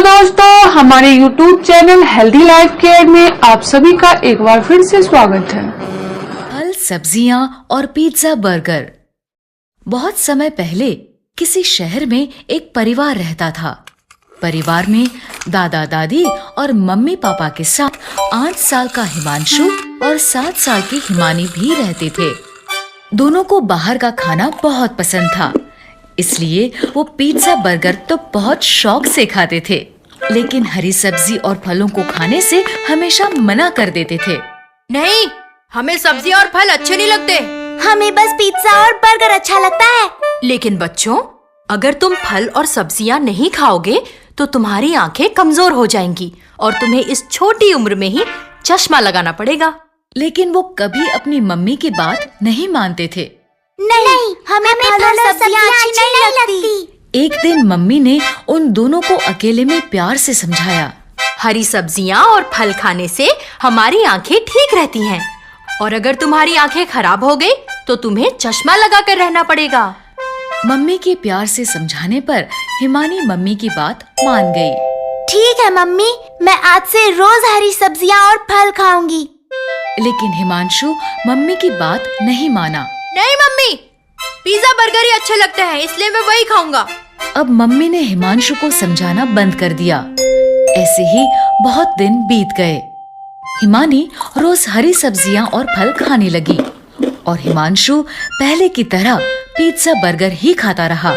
दोस्तों, हमारे YouTube channel healthy life care में आप सभी का एक बार फिर से स्वागत है। फल, सब्जियां और पिज्जा बर्गर। बहुत समय पहले किसी शहर में एक परिवार रहता था। परिवार में दादा दादी और मम्मी पापा के साथ 8 साल का हिमांशु और 7 साल की हिमानी भी रहते थे। दोनों को बाहर का खाना बहुत पसंद था, इसलिए वो पिज्जा बर्गर तो बहुत शौक से खाते थे, लेकिन हरी सब्जी और फलों को खाने से हमेशा मना कर देते थे। नहीं, हमें सब्जी और फल अच्छे नहीं लगते। हमें बस पिज्जा और बर्गर अच्छा लगता है। लेकिन बच्चों, अगर तुम फल और सब्जियां नहीं खाओगे तो तुम्हारी आंखें कमजोर हो जाएंगी और तुम्हें इस छोटी उम्र में ही चश्मा लगाना पड़ेगा। लेकिन वो कभी अपनी मम्मी की बात नहीं मानते थे। नहीं, हमें फल और सब्जियां अच्छी नहीं लगती। एक दिन मम्मी ने उन दोनों को अकेले में प्यार से समझाया। हरी सब्जियां और फल खाने से हमारी आंखें ठीक रहती हैं, और अगर तुम्हारी आंखें खराब हो गई तो तुम्हें चश्मा लगाकर रहना पड़ेगा। मम्मी के प्यार से समझाने पर हिमानी मम्मी की बात मान गई। ठीक है मम्मी, मैं आज से रोज हरी सब्जियां और फल खाऊंगी। लेकिन हिमांशु मम्मी की बात नहीं माना। नहीं मम्मी, पिज्जा बर्गर ही अच्छे लगते हैं, इसलिए मैं वही खाऊंगा। अब मम्मी ने हिमांशु को समझाना बंद कर दिया। ऐसे ही बहुत दिन बीत गए। हिमानी रोज हरी सब्जियां और फल खाने लगी और हिमांशु पहले की तरह पिज्जा बर्गर ही खाता रहा।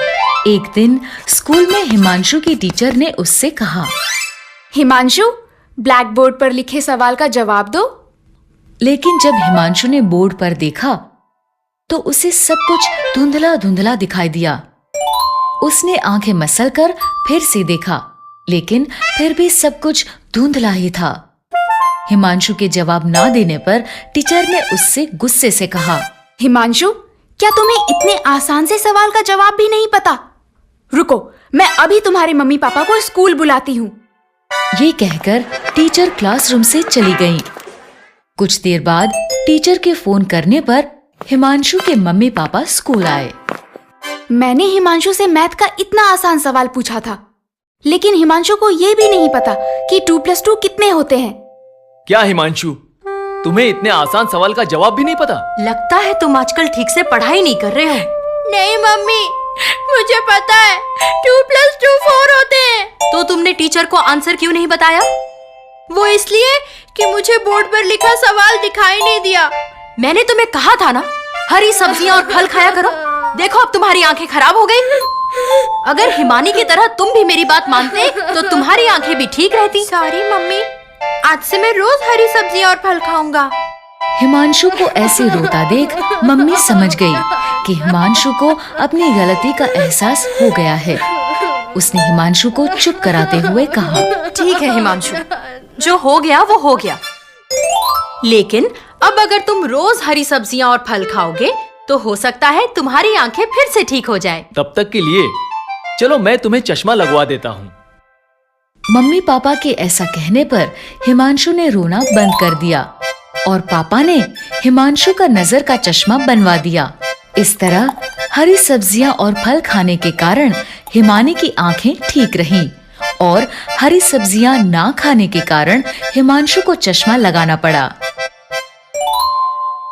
एक दिन स्कूल में हिमांशु की टीचर ने उससे कहा, हिमांशु, ब्लैक बोर्ड पर लिखे सवाल का जवाब दो। लेकिन जब हिमांशु ने बोर्ड पर देखा तो उसे सब कुछ धुंधला धुंधला दिखाई दिया। उसने आंखें मसलकर फिर से देखा, लेकिन फिर भी सब कुछ धुंधला ही था। हिमांशु के जवाब ना देने पर टीचर ने उससे गुस्से से कहा, हिमांशु, क्या तुम्हें इतने आसान से सवाल का जवाब भी नहीं पता? रुको, मैं अभी तुम्हारे मम्मी पापा को स्कूल बुलाती हूँ। ये कहकर टीचर क्लासरूम से चली गई। कुछ देर बाद टीचर के फोन करने पर हिमांशु के मम्मी पापा स्कूल आए। मैंने हिमांशु से मैथ का इतना आसान सवाल पूछा था, लेकिन हिमांशु को ये भी नहीं पता कि 2 + 2 कितने होते हैं। क्या हिमांशु, तुम्हें इतने आसान सवाल का जवाब भी नहीं पता? लगता है तुम आजकल ठीक से पढ़ाई नहीं कर रहे हो। नहीं मम्मी, मुझे पता है 2 + 2 4 होते हैं। तो तुमने टीचर को आंसर क्यों नहीं बताया? वो इसलिए कि मुझे बोर्ड पर लिखा सवाल दिखाई नहीं दिया। मैंने तुम्हें कहा था ना, हरी सब्जियां और फल खाया करो। देखो अब तुम्हारी आंखें खराब हो गई। अगर हिमानी की तरह तुम भी मेरी बात मानते तो तुम्हारी आंखें भी ठीक रहती। सॉरी मम्मी, आज से मैं रोज हरी सब्जियां और फल खाऊंगा। हिमांशु को ऐसे रोता देख मम्मी समझ गई कि हिमांशु को अपनी गलती का एहसास हो गया है। उसने हिमांशु को चुप कराते हुए कहा, ठीक है हिमांशु, जो हो गया वो हो गया। लेकिन अब अगर तुम रोज हरी सब्जियां और फल खाओगे तो हो सकता है तुम्हारी आंखें फिर से ठीक हो जाएं। तब तक के लिए चलो मैं तुम्हें चश्मा लगवा देता हूँ। मम्मी पापा के ऐसा कहने पर हिमांशु ने रोना बंद कर दिया और पापा ने हिमांशु का नजर का चश्मा बनवा दिया। इस तरह हरी सब्जियां और फल खाने के कारण हिमानी की आंखें ठीक रहीं और हरी सब्जियां ना खाने के कारण हिमांशु को चश्मा लगाना पड़ा।